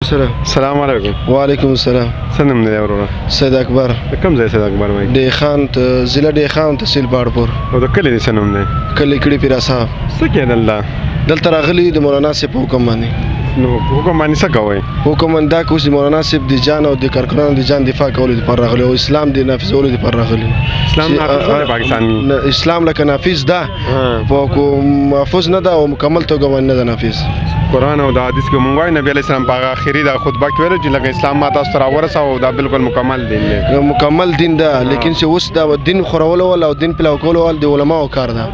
السلام. السلام علیکم. وعلیکم السلام. څه نوم دی وروره؟ سید اکبر. د کوم ځای سید اکبر وایي؟ ډیخان ضلع ډیخان تحصیل پاړپور. او د کلي څه نوم دی؟ کلی کړي پیرا صاحب. څه کېدل دا؟ دلته راغلي د مولانا صاحب په حکم باندې. نو حکم باندې څه کوئ؟ حکم باندې دا کوي چې مولانا صاحب د جان او د کارکنانو د جان دفاع کولو لپاره راغلي او اسلام د نافذولو لپاره راغلي. اسلام نافذ دی پاکستان؟ اسلام لکه نافذ ده په محفوظ نه ده او مکمل توګه باندې نه ده نافذ. قرآن او د حدیث کې مونږ وایو نبی علیه السلام په هغه اخري د خطبه کې ویل چې لکه اسلام ما تاسو ته راورساوه او دا بالکل مکمل دین دی. مکمل دین ده لیکن چې اوس دا دین خورولو ول او دین پلاو کولو ول د علماو کار ده.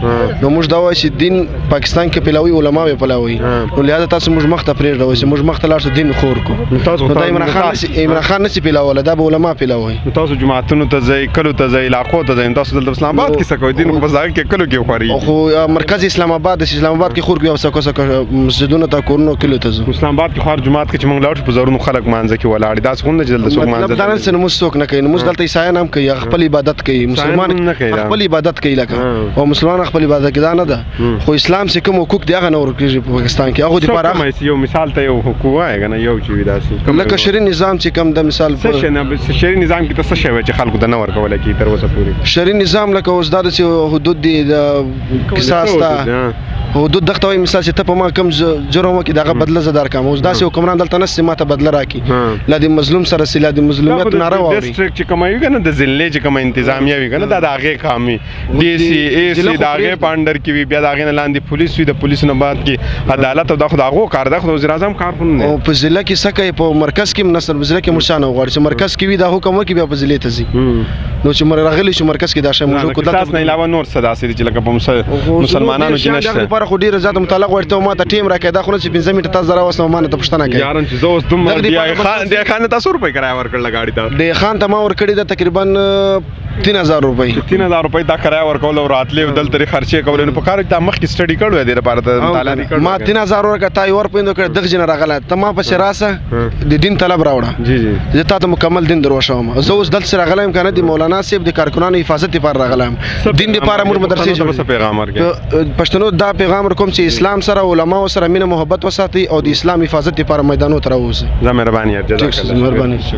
نو موږ دا وایو چې دین پاکستان کې پلاوي علما یې پلاوي. نو لهدا تاسو موږ مخ ته پرېږدئ چې موږ مخ ته لاړ شو دین خور کو. نو دا عمران خان نشي پلاوله دا به علما پلاوي. نو تاسو جماعتونو ته ځئ کلو ته ځئ علاقو ته ځئ تاسو دلته اسلام آباد کې څه کوئ؟ دین خو په ځای کې کلو کې خوري. خو مرکز اسلام آباد کې خور کوي او څه مسجدونو ته کورونو کلو ته اسلام آباد کې خو هر جماعت کې چې موږ لاړ شو په زرونو خلک مانځه کې ولاړ دي. داسې خو نه چې دلته څوک مانځه مطلب دا نه چې موږ څوک نه کوي. موږ دلته عیسایان هم کوي خپل عبادت کوي. مسلمان خپل عبادت کوي لکه او مسلمان خپل عبادت کوي دا نه ده. خو اسلام چې کوم حقوق دی هغه نه ورکړي په پاکستان کې هغه لپاره یو مثال ته یو حقوق وایي کنه یو چې وي داسې لکه شرعي نظام چې کوم د مثال شرعي نظام کې ته څه شی وایي چې خلکو ته نه ورکولی کېږي تر اوسه پورې؟ شرعي نظام لکه اوس دا چې حدود دي د قصاص ته حدود دغه وایي مثال چې ته په ما کوم جرم وکړي دغه بدله زه درکوم. اوس داسې حکمران دلته نشته ما ته بدله راکړي لا د مظلوم سره سي لا د مظلومیت ناره واوري. ډسټرکټ چې کومه وي که نه د ضلعې چې کومه انتظامیه وي که نه دا د هغې کام وي. ډي سي اے سي د هغې په انډر کې وي. بیا د هغې نه لاندې پولیس وي د پولیسو نه بعد کې عدالت او دا خو د هغو کار ده خو د وزیر اعظم کار خو نه دی. په ضلع کې څه کوي په مرکز کې نصر په ضلع کې موږ شان وغواړي چې مرکز کې وي دا حکم وکړي بیا په ضلع ته ځي. نو چې راغلی شو مرکز کې دا شی موږ کو دلته نه علاوه نور څه داسې دي چې لکه په مسلمانانو کې نشته. دغه لپاره خو ډېره زیاته مطالعه غواړي ته ما ته ټیم راکړې دا خو نه چې 15 منټه تاسو راوستم ما نه ته پوښتنه کوي. یاران چې زه اوس دومره دی خان ته تاسو روپۍ کرایه ورکړله ګاډي ته؟ دی خان ته ما ورکړې ده تقریبا 3000 روپۍ. 3000 روپۍ دا کرایه ورکول او راتلې او دلته خرچې کولې. نو په کار دا مخکې سټډي کړو دې لپاره ته مطالعه دې کړو؟ ما 3000 ورکړه تا یې ورپېندو کړه دغه جن راغله ته ما پسې راسه د دین طلب راوړه. جی جی زه تا ته مکمل دین دروښوم. زه اوس دلته راغلی یم که نه د مولانا صاحب د کارکنانو حفاظت لپاره راغلی یم. دین لپاره موږ مدرسې څه پیغام ورکوي پښتنو دا پیغام ورکوم چې اسلام سره علماو سره مینه محبت وساتئ او د اسلام حفاظت لپاره میدانونو ته راووځئ. زه مهرباني مهرباني.